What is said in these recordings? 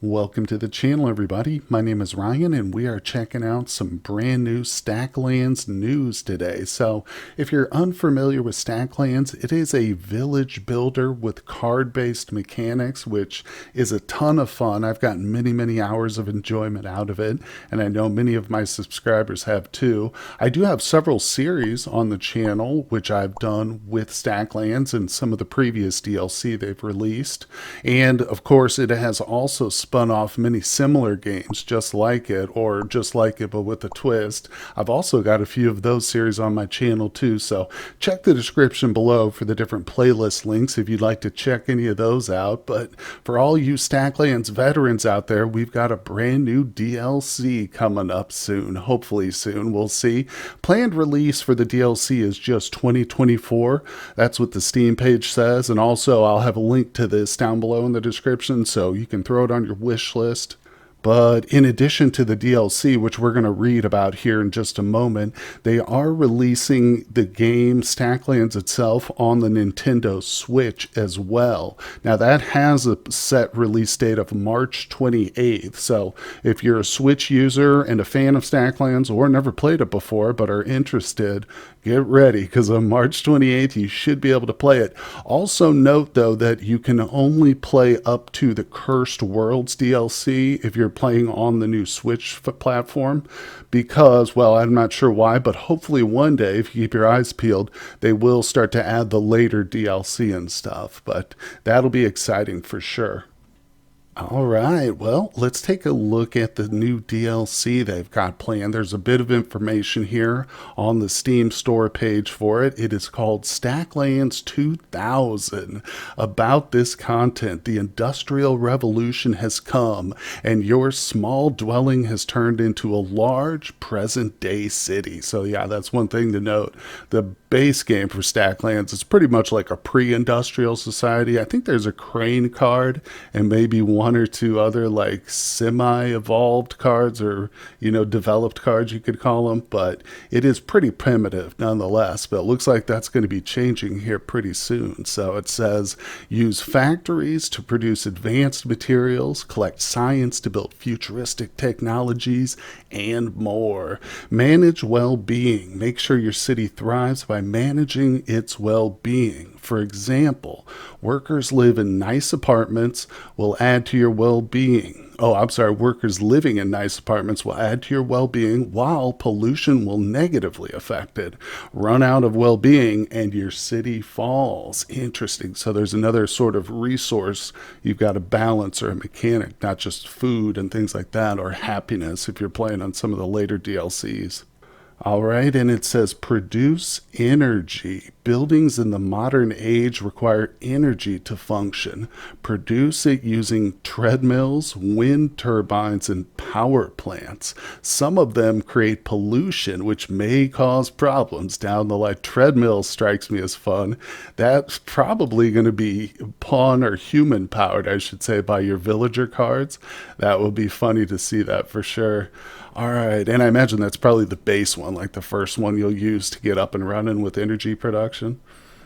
Welcome to the channel, everybody. My name is Ryan, and we are checking out some brand new Stacklands news today. So, if you're unfamiliar with Stacklands, it is a village builder with card-based mechanics, which is a ton of fun. I've gotten many hours of enjoyment out of it, and I know many of my subscribers have too. I do have several series on the channel, which I've done with Stacklands and some of the previous DLC they've released. And, of course, it has also spun off many similar games just like it, or just like it but with a twist. I've also got a few of those series on my channel too, so check the description below for the different playlist links if you'd like to check any of those out. But for all you Stacklands veterans out there, we've got a brand new DLC coming up soon, hopefully soon, we'll see. Planned release for the DLC is just 2024. That's what the Steam page says, and also I'll have a link to this down below in the description so you can throw it on your wish list. But in addition to the DLC, which we're going to read about here in just a moment, they are releasing the game Stacklands itself on the Nintendo Switch as well. Now that has a set release date of March 28th. So if you're a Switch user and a fan of Stacklands or never played it before but are interested, get ready, because on March 28th you should be able to play it. Also note though that you can only play up to the Cursed Worlds DLC if you're playing on the new Switch platform, because, well, I'm not sure why, but hopefully one day, if you keep your eyes peeled, they will start to add the later DLC and stuff, but that'll be exciting for sure. All right, well, let's take a look at the new DLC they've got planned. There's a bit of information here on the Steam store page for it. It is called Stacklands 2000. About this content, the Industrial Revolution has come, and your small dwelling has turned into a large present-day city. So yeah, that's one thing to note. The base game for Stacklands is pretty much like a pre-industrial society. I think there's a crane card and maybe one or two other like semi-evolved cards, or developed cards you could call them, but it is pretty primitive nonetheless. But it looks like that's going to be changing here pretty soon. So it says use factories to produce advanced materials, collect science to build futuristic technologies, and more. Manage well-being. Make sure your city thrives by managing its well-being. For example, workers live in nice apartments will add to your well-being. Workers living in nice apartments will add to your well-being, while pollution will negatively affect it. Run out of well-being and your city falls. Interesting. So there's another sort of resource you've got to balance, or a mechanic, not just food and things like that, or happiness if you're playing on some of the later DLCs. All right, and it says produce energy. Buildings in the modern age require energy to function. Produce it using treadmills, wind turbines, and power plants. Some of them create pollution, which may cause problems down the line. Treadmill strikes me as fun. That's probably going to be pawn or human powered, I should say, by your villager cards. That would be funny to see that for sure. All right, and I imagine that's probably the base one, like the first one you'll use to get up and running with energy production.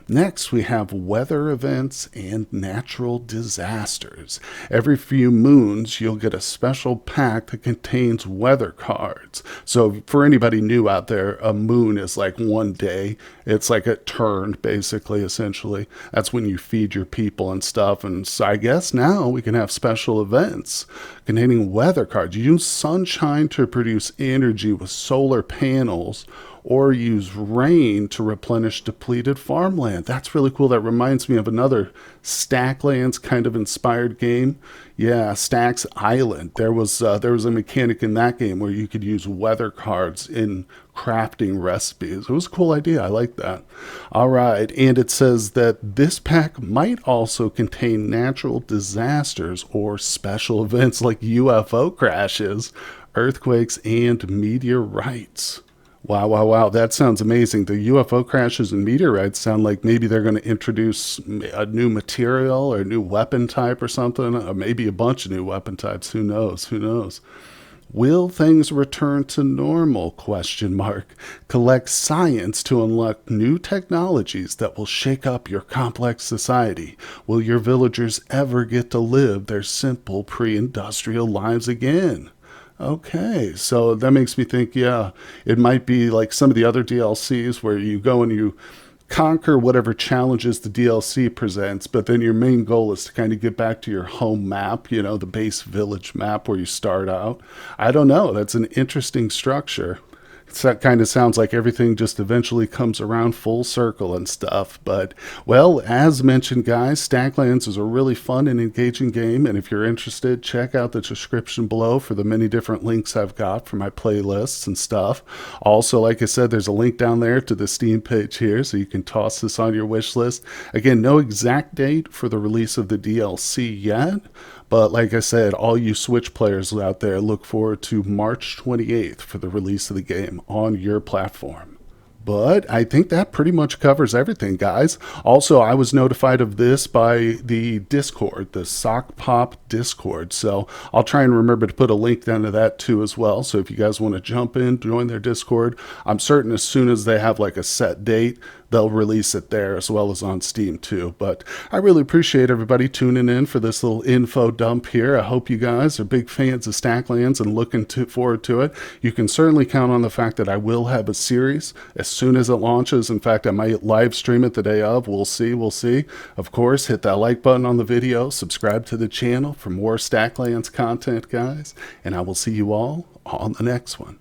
Next, we have weather events and natural disasters. Every few moons, you'll get a special pack that contains weather cards. So for anybody new out there, a moon is like one day. It's like a turn, basically, essentially. That's when you feed your people and stuff. And so I guess now we can have special events containing weather cards. You use sunshine to produce energy with solar panels, or use rain to replenish depleted farmland. That's really cool. That reminds me of another Stacklands kind of inspired game. Yeah, Stack's Island. There was a mechanic in that game where you could use weather cards in crafting recipes. It was a cool idea. I like that. All right, and it says that this pack might also contain natural disasters or special events like UFO crashes, earthquakes, and meteorites. Wow. That sounds amazing. The UFO crashes and meteorites sound like maybe they're going to introduce a new material or a new weapon type or something. Or maybe a bunch of new weapon types. Who knows? Will things return to normal? Question mark. Collect science to unlock new technologies that will shake up your complex society. Will your villagers ever get to live their simple pre-industrial lives again? Okay, so that makes me think, yeah, it might be like some of the other DLCs where you go and you conquer whatever challenges the DLC presents, but then your main goal is to kind of get back to your home map, the base village map where you start out. I don't know. That's an interesting structure. That kind of sounds like everything just eventually comes around full circle and stuff. But, well, as mentioned, guys, Stacklands is a really fun and engaging game. And if you're interested, check out the description below for the many different links I've got for my playlists and stuff. Also, like I said, there's a link down there to the Steam page here, so you can toss this on your wish list. Again, no exact date for the release of the DLC yet. But like I said, all you Switch players out there, look forward to March 28th for the release of the game on your platform. But I think that pretty much covers everything, guys. Also, I was notified of this by the Discord, the Sock Pop Discord. So I'll try and remember to put a link down to that too as well. So if you guys want to jump in, join their Discord, I'm certain as soon as they have like a set date, they'll release it there as well as on Steam too. But I really appreciate everybody tuning in for this little info dump here. I hope you guys are big fans of Stacklands and looking forward to it. You can certainly count on the fact that I will have a series as soon as it launches. In fact, I might live stream it the day of. We'll see. We'll see. Of course, hit that like button on the video. Subscribe to the channel for more Stacklands content, guys. And I will see you all on the next one.